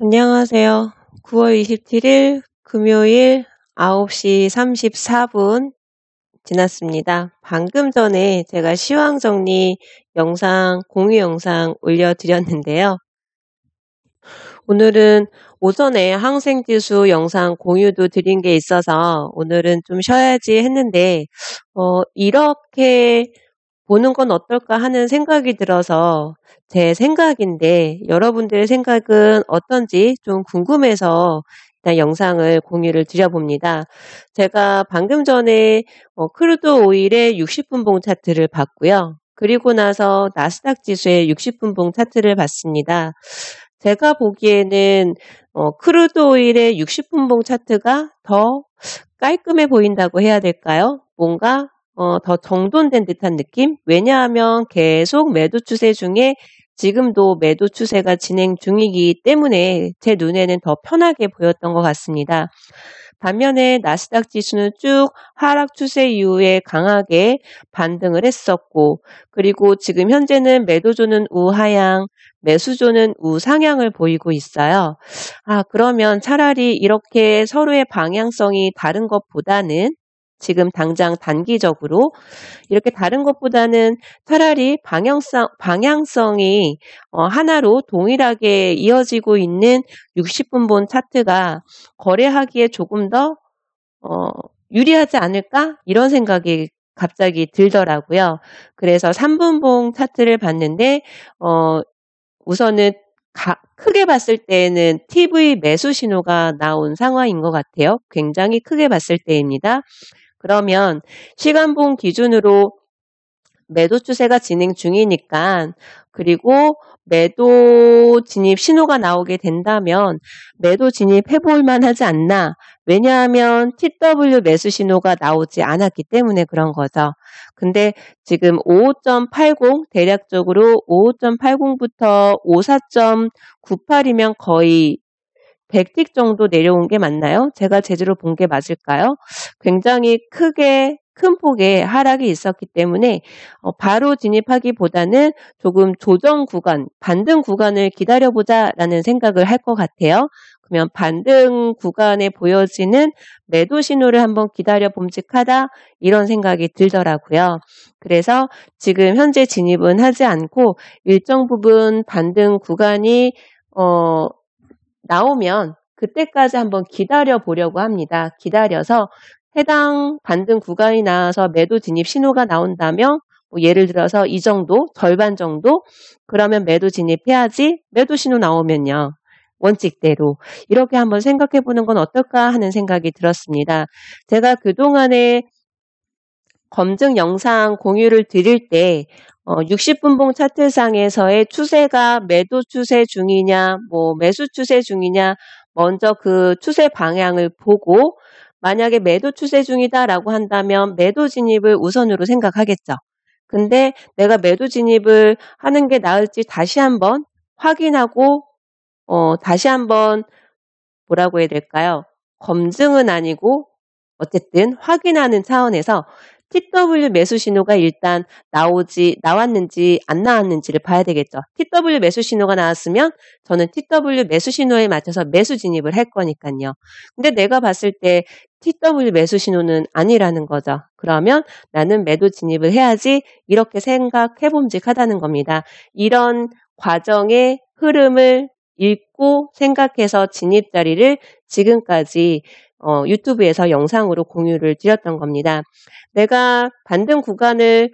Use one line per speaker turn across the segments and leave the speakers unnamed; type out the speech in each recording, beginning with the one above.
안녕하세요. 9월 27일 금요일 9시 34분 지났습니다. 방금 전에 제가 시황 정리 영상, 공유 영상 올려드렸는데요. 오늘은 오전에 항생지수 영상 공유도 드린 게 있어서 오늘은 좀 쉬어야지 했는데, 이렇게 보는 건 어떨까 하는 생각이 들어서 제 생각인데 여러분들의 생각은 어떤지 좀 궁금해서 일단 영상을 공유를 드려봅니다. 제가 방금 전에 크루드 오일의 60분봉 차트를 봤고요. 그리고 나서 나스닥 지수의 60분봉 차트를 봤습니다. 제가 보기에는 크루드 오일의 60분봉 차트가 더 깔끔해 보인다고 해야 될까요? 뭔가 더 정돈된 듯한 느낌? 왜냐하면 계속 매도 추세 중에 지금도 매도 추세가 진행 중이기 때문에 제 눈에는 더 편하게 보였던 것 같습니다. 반면에 나스닥 지수는 쭉 하락 추세 이후에 강하게 반등을 했었고, 그리고 지금 현재는 매도조는 우하향, 매수조는 우상향을 보이고 있어요. 그러면 차라리 이렇게 서로의 방향성이 다른 것보다는 지금 당장 단기적으로 이렇게 다른 것보다는 차라리 방향성이 하나로 동일하게 이어지고 있는 60분본 차트가 거래하기에 조금 더 유리하지 않을까? 이런 생각이 갑자기 들더라고요. 그래서 3분봉 차트를 봤는데 우선은 크게 봤을 때는 TV 매수 신호가 나온 상황인 것 같아요. 굉장히 크게 봤을 때입니다. 그러면 시간봉 기준으로 매도 추세가 진행 중이니까, 그리고 매도 진입 신호가 나오게 된다면 매도 진입해볼 만하지 않나. 왜냐하면 TW 매수 신호가 나오지 않았기 때문에 그런 거죠. 근데 지금 55.80 대략적으로 55.80부터 54.98이면 거의 100틱 정도 내려온 게 맞나요? 제가 제대로 본 게 맞을까요? 굉장히 큰 폭의 하락이 있었기 때문에 바로 진입하기보다는 조금 조정 구간, 반등 구간을 기다려보자라는 생각을 할 것 같아요. 그러면 반등 구간에 보여지는 매도 신호를 한번 기다려 봄직하다 이런 생각이 들더라고요. 그래서 지금 현재 진입은 하지 않고 일정 부분 반등 구간이 나오면 그때까지 한번 기다려 보려고 합니다. 기다려서 해당 반등 구간이 나와서 매도 진입 신호가 나온다면 예를 들어서 이 정도, 절반 정도, 그러면 매도 진입해야지. 매도 신호 나오면요. 원칙대로 이렇게 한번 생각해 보는 건 어떨까 하는 생각이 들었습니다. 제가 그동안에 검증 영상 공유를 드릴 때 60분봉 차트상에서의 추세가 매도 추세 중이냐, 매수 추세 중이냐, 먼저 그 추세 방향을 보고 만약에 매도 추세 중이다라고 한다면 매도 진입을 우선으로 생각하겠죠. 근데 내가 매도 진입을 하는 게 나을지 다시 한번 확인하고 다시 한번 뭐라고 해야 될까요? 검증은 아니고 어쨌든 확인하는 차원에서 TW 매수 신호가 일단 나왔는지 안 나왔는지를 봐야 되겠죠. TW 매수 신호가 나왔으면 저는 TW 매수 신호에 맞춰서 매수 진입을 할 거니까요. 근데 내가 봤을 때 TW 매수 신호는 아니라는 거죠. 그러면 나는 매도 진입을 해야지 이렇게 생각해 봄직하다는 겁니다. 이런 과정의 흐름을 읽고 생각해서 진입 자리를 지금까지 유튜브에서 영상으로 공유를 드렸던 겁니다. 내가 반등 구간을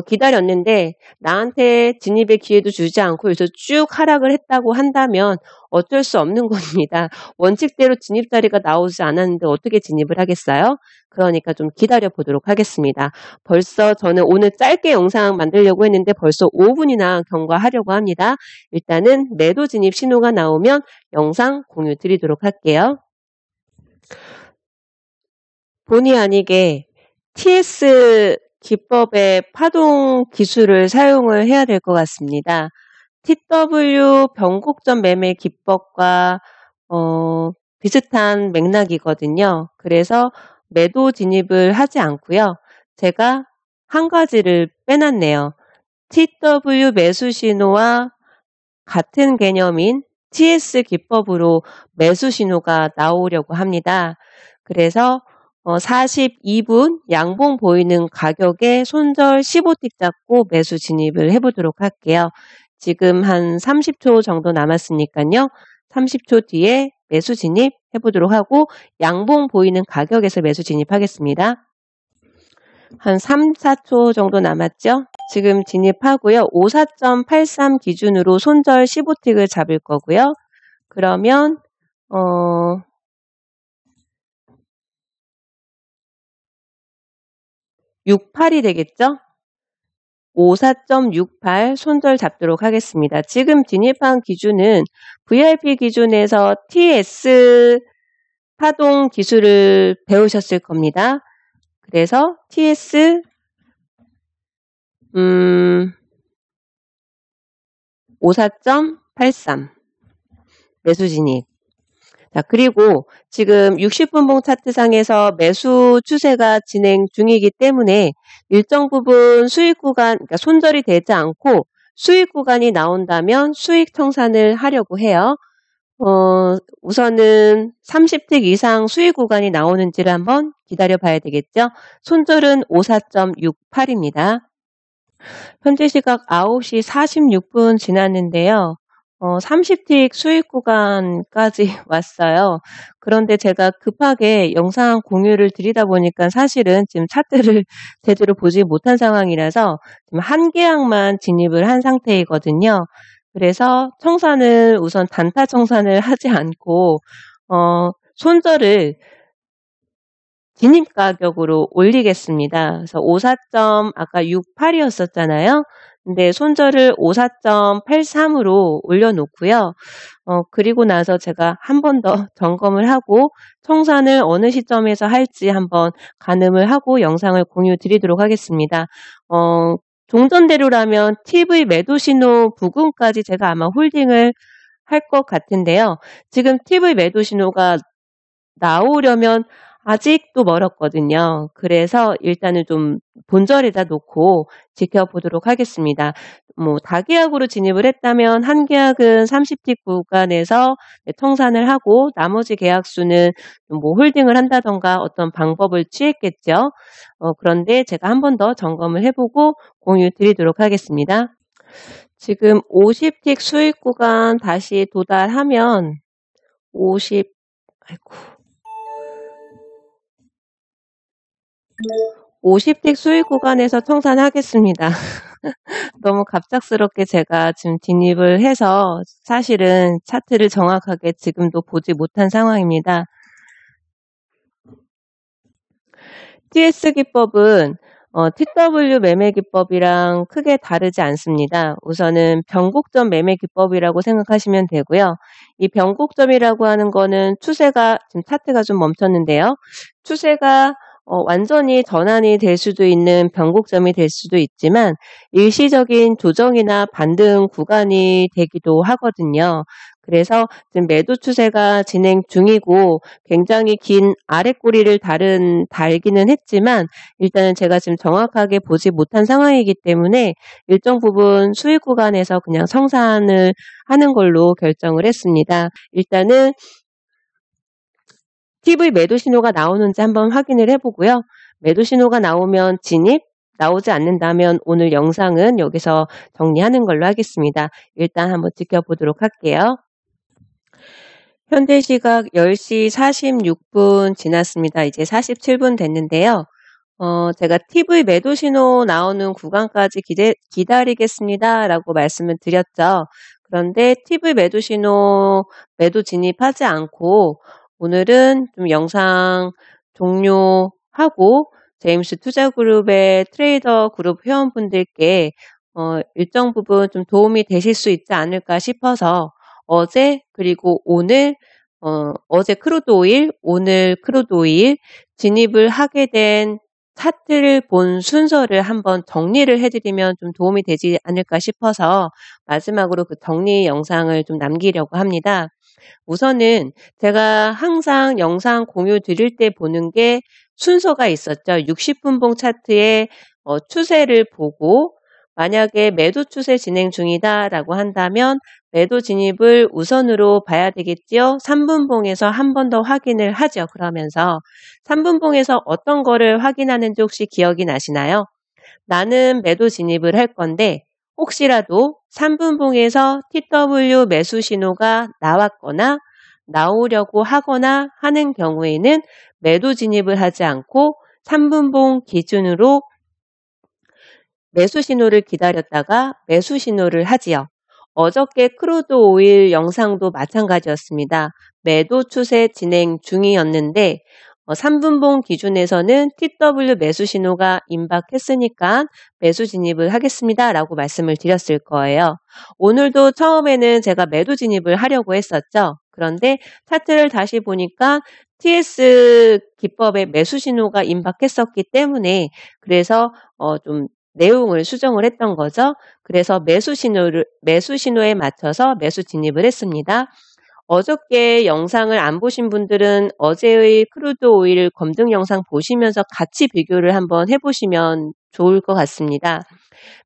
기다렸는데 나한테 진입의 기회도 주지 않고 여기서 쭉 하락을 했다고 한다면 어쩔 수 없는 겁니다. 원칙대로 진입 자리가 나오지 않았는데 어떻게 진입을 하겠어요? 그러니까 좀 기다려 보도록 하겠습니다. 벌써 저는 오늘 짧게 영상 만들려고 했는데 벌써 5분이나 경과하려고 합니다. 일단은 매도 진입 신호가 나오면 영상 공유 드리도록 할게요. 본의 아니게 TS 기법의 파동 기술을 사용을 해야 될 것 같습니다. TW 변곡점 매매 기법과 비슷한 맥락이거든요. 그래서 매도 진입을 하지 않고요. 제가 한 가지를 빼놨네요. TW 매수 신호와 같은 개념인 TS 기법으로 매수 신호가 나오려고 합니다. 그래서 42분 양봉 보이는 가격에 손절 15틱 잡고 매수 진입을 해보도록 할게요. 지금 한 30초 정도 남았으니까요. 30초 뒤에 매수 진입 해보도록 하고 양봉 보이는 가격에서 매수 진입하겠습니다. 한 3, 4초 정도 남았죠? 지금 진입하고요. 54.83 기준으로 손절 15틱을 잡을 거고요. 그러면 68이 되겠죠? 54.68 손절 잡도록 하겠습니다. 지금 진입한 기준은 VIP 기준에서 TS 파동 기술을 배우셨을 겁니다. 그래서 TS 54.83 매수 진입. 자, 그리고 지금 60분봉 차트상에서 매수 추세가 진행 중이기 때문에 일정 부분 수익 구간, 그러니까 손절이 되지 않고 수익 구간이 나온다면 수익 청산을 하려고 해요. 우선은 30틱 이상 수익 구간이 나오는지를 한번 기다려 봐야 되겠죠. 손절은 54.68입니다. 현재 시각 9시 46분 지났는데요. 30틱 수익 구간까지 왔어요. 그런데 제가 급하게 영상 공유를 드리다 보니까 사실은 지금 차트를 제대로 보지 못한 상황이라서 지금 한 계약만 진입을 한 상태이거든요. 그래서 청산을 우선 단타 청산을 하지 않고 손절을 진입 가격으로 올리겠습니다. 그래서 54점 아까 68이었었잖아요. 근데 손절을 54.83으로 올려놓고요. 그리고 나서 제가 한 번 더 점검을 하고 청산을 어느 시점에서 할지 한번 가늠을 하고 영상을 공유 드리도록 하겠습니다. 종전대로라면 TV 매도 신호 부근까지 제가 아마 홀딩을 할 것 같은데요. 지금 TV 매도 신호가 나오려면 아직도 멀었거든요. 그래서 일단은 좀 본절에다 놓고 지켜보도록 하겠습니다. 다계약으로 진입을 했다면 한 계약은 30틱 구간에서 청산을 하고 나머지 계약수는 홀딩을 한다던가 어떤 방법을 취했겠죠. 그런데 제가 한 번 더 점검을 해보고 공유 드리도록 하겠습니다. 지금 50틱 수익 구간 다시 도달하면 50틱 수익 구간에서 청산하겠습니다. 너무 갑작스럽게 제가 지금 진입을 해서 사실은 차트를 정확하게 지금도 보지 못한 상황입니다. TS 기법은 TW 매매 기법이랑 크게 다르지 않습니다. 우선은 변곡점 매매 기법이라고 생각하시면 되고요. 이 변곡점이라고 하는 거는 추세가 지금 차트가 좀 멈췄는데요. 추세가 완전히 전환이 될 수도 있는 변곡점이 될 수도 있지만 일시적인 조정이나 반등 구간이 되기도 하거든요. 그래서 지금 매도 추세가 진행 중이고 굉장히 긴 아랫꼬리를 달기는 했지만 일단은 제가 지금 정확하게 보지 못한 상황이기 때문에 일정 부분 수익 구간에서 그냥 청산을 하는 걸로 결정을 했습니다. 일단은 TV 매도 신호가 나오는지 한번 확인을 해보고요. 매도 신호가 나오면 진입, 나오지 않는다면 오늘 영상은 여기서 정리하는 걸로 하겠습니다. 일단 한번 지켜보도록 할게요. 현재 시각 10시 46분 지났습니다. 이제 47분 됐는데요. 제가 TV 매도 신호 나오는 구간까지 기다리겠습니다 라고 말씀을 드렸죠. 그런데 TV 매도 신호 매도 진입하지 않고 오늘은 좀 영상 종료하고 제임스 투자그룹의 트레이더 그룹 회원분들께 일정 부분 좀 도움이 되실 수 있지 않을까 싶어서 어제 그리고 오늘 어제 크루드 오일, 오늘 크루드 오일 진입을 하게 된 차트를 본 순서를 한번 정리를 해드리면 좀 도움이 되지 않을까 싶어서 마지막으로 그 정리 영상을 좀 남기려고 합니다. 우선은 제가 항상 영상 공유 드릴 때 보는 게 순서가 있었죠. 60분봉 차트의 추세를 보고 만약에 매도 추세 진행 중이다라고 한다면 매도 진입을 우선으로 봐야 되겠지요. 3분봉에서 한 번 더 확인을 하죠. 그러면서 3분봉에서 어떤 거를 확인하는지 혹시 기억이 나시나요? 나는 매도 진입을 할 건데 혹시라도 3분봉에서 TW 매수 신호가 나왔거나 나오려고 하거나 하는 경우에는 매도 진입을 하지 않고 3분봉 기준으로 매수 신호를 기다렸다가 매수 신호를 하지요. 어저께 크루드 오일 영상도 마찬가지였습니다. 매도 추세 진행 중이었는데 3분봉 기준에서는 TW 매수 신호가 임박했으니까 매수 진입을 하겠습니다 라고 말씀을 드렸을 거예요. 오늘도 처음에는 제가 매도 진입을 하려고 했었죠. 그런데 차트를 다시 보니까 TS 기법의 매수 신호가 임박했었기 때문에 그래서 좀 내용을 수정을 했던 거죠. 그래서 매수 신호에 맞춰서 매수 진입을 했습니다. 어저께 영상을 안 보신 분들은 어제의 크루드 오일 검증 영상 보시면서 같이 비교를 한번 해보시면 좋을 것 같습니다.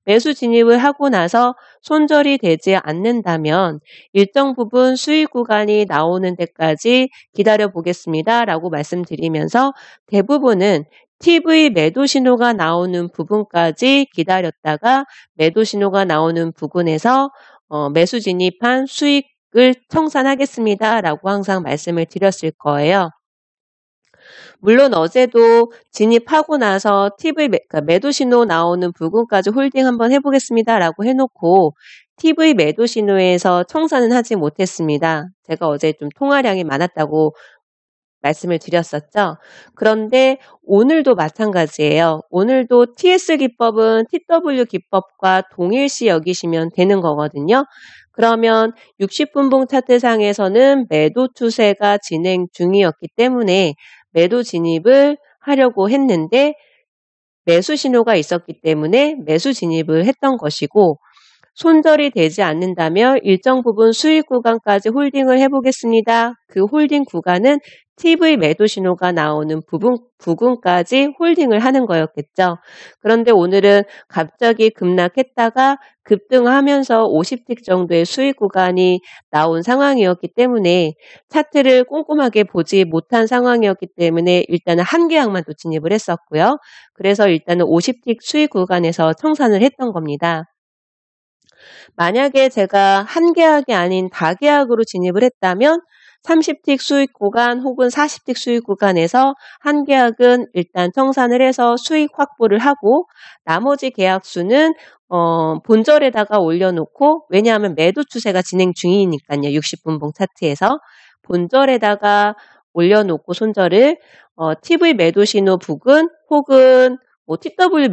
매수 진입을 하고 나서 손절이 되지 않는다면 일정 부분 수익 구간이 나오는 데까지 기다려 보겠습니다 라고 말씀드리면서 대부분은 TV 매도 신호가 나오는 부분까지 기다렸다가 매도 신호가 나오는 부분에서 매수 진입한 수익을 청산하겠습니다 라고 항상 말씀을 드렸을 거예요. 물론 어제도 진입하고 나서 그러니까 매도 신호 나오는 부분까지 홀딩 한번 해보겠습니다 라고 해놓고 TV 매도 신호에서 청산은 하지 못했습니다. 제가 어제 좀 통화량이 많았다고 말씀을 드렸었죠. 그런데 오늘도 마찬가지예요. 오늘도 TS 기법은 TW 기법과 동일시 여기시면 되는 거거든요. 그러면 60분봉 차트상에서는 매도 추세가 진행 중이었기 때문에 매도 진입을 하려고 했는데 매수 신호가 있었기 때문에 매수 진입을 했던 것이고 손절이 되지 않는다면 일정 부분 수익 구간까지 홀딩을 해보겠습니다. 그 홀딩 구간은 TV 매도 신호가 나오는 부분까지 홀딩을 하는 거였겠죠. 그런데 오늘은 갑자기 급락했다가 급등하면서 50틱 정도의 수익 구간이 나온 상황이었기 때문에 차트를 꼼꼼하게 보지 못한 상황이었기 때문에 일단은 한 계약만 또 진입을 했었고요. 그래서 일단은 50틱 수익 구간에서 청산을 했던 겁니다. 만약에 제가 한 계약이 아닌 다계약으로 진입을 했다면 30틱 수익 구간 혹은 40틱 수익 구간에서 한 계약은 일단 청산을 해서 수익 확보를 하고 나머지 계약수는 본절에다가 올려놓고 왜냐하면 매도 추세가 진행 중이니까요. 60분봉 차트에서 본절에다가 올려놓고 손절을 TV 매도 신호 부근 혹은 TW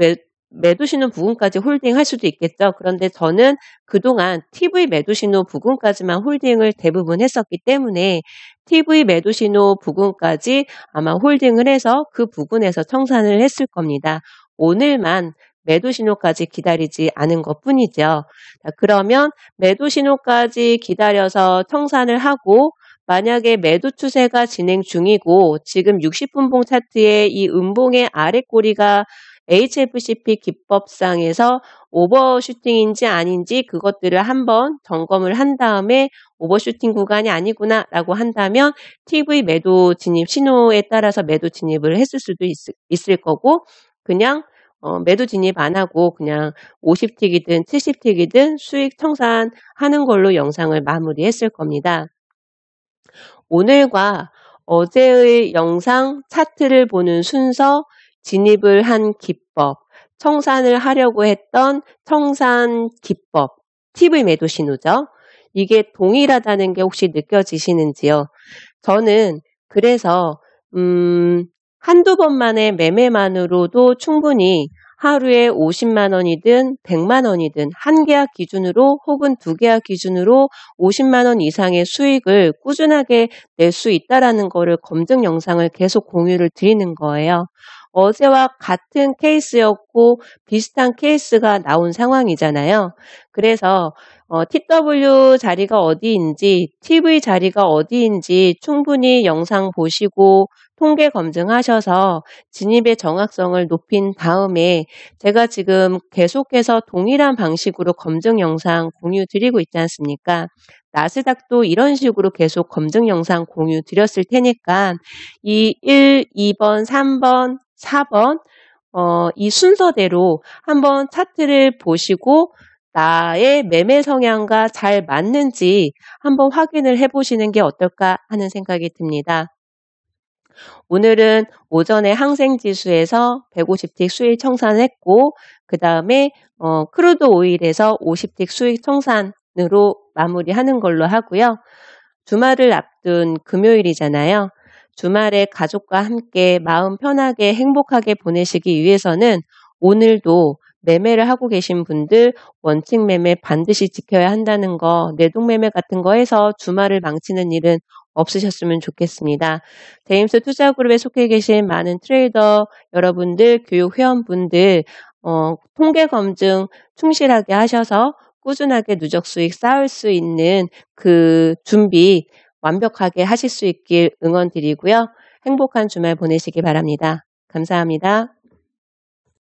매도 신호 부근까지 홀딩할 수도 있겠죠. 그런데 저는 그동안 TV 매도 신호 부근까지만 홀딩을 대부분 했었기 때문에 TV 매도 신호 부근까지 아마 홀딩을 해서 그 부근에서 청산을 했을 겁니다. 오늘만 매도 신호까지 기다리지 않은 것 뿐이죠. 자, 그러면 매도 신호까지 기다려서 청산을 하고 만약에 매도 추세가 진행 중이고 지금 60분봉 차트의 이 음봉의 아래 꼬리가 HFCP 기법상에서 오버슈팅인지 아닌지 그것들을 한번 점검을 한 다음에 오버슈팅 구간이 아니구나 라고 한다면 TV 매도 진입 신호에 따라서 매도 진입을 했을 수도 있을 거고 그냥 매도 진입 안 하고 그냥 50틱이든 70틱이든 수익 청산하는 걸로 영상을 마무리했을 겁니다. 오늘과 어제의 영상 차트를 보는 순서 진입을 한 기법, 청산을 하려고 했던 청산 기법, TV 매도 신호죠. 이게 동일하다는 게 혹시 느껴지시는지요? 저는 그래서 한두 번만의 매매만으로도 충분히 하루에 50만 원이든 100만 원이든 한 계약 기준으로 혹은 두 계약 기준으로 50만 원 이상의 수익을 꾸준하게 낼 수 있다라는 거를 검증 영상을 계속 공유를 드리는 거예요. 어제와 같은 케이스였고 비슷한 케이스가 나온 상황이잖아요. 그래서 TW 자리가 어디인지 TV 자리가 어디인지 충분히 영상 보시고 통계 검증하셔서 진입의 정확성을 높인 다음에 제가 지금 계속해서 동일한 방식으로 검증 영상 공유 드리고 있지 않습니까? 나스닥도 이런 식으로 계속 검증 영상 공유 드렸을 테니까 이 1, 2번, 3번, 4번 이 순서대로 한번 차트를 보시고 나의 매매 성향과 잘 맞는지 한번 확인을 해보시는 게 어떨까 하는 생각이 듭니다. 오늘은 오전에 항생지수에서 150틱 수익 청산했고 그 다음에 크루드 오일에서 50틱 수익 청산으로 마무리하는 걸로 하고요. 주말을 앞둔 금요일이잖아요. 주말에 가족과 함께 마음 편하게 행복하게 보내시기 위해서는 오늘도 매매를 하고 계신 분들 원칙 매매 반드시 지켜야 한다는 거, 내동 매매 같은 거 해서 주말을 망치는 일은 없으셨으면 좋겠습니다. 제임스 투자그룹에 속해 계신 많은 트레이더 여러분들, 교육 회원분들 통계 검증 충실하게 하셔서 꾸준하게 누적 수익 쌓을 수 있는 그 준비 완벽하게 하실 수 있길 응원드리고요. 행복한 주말 보내시기 바랍니다. 감사합니다.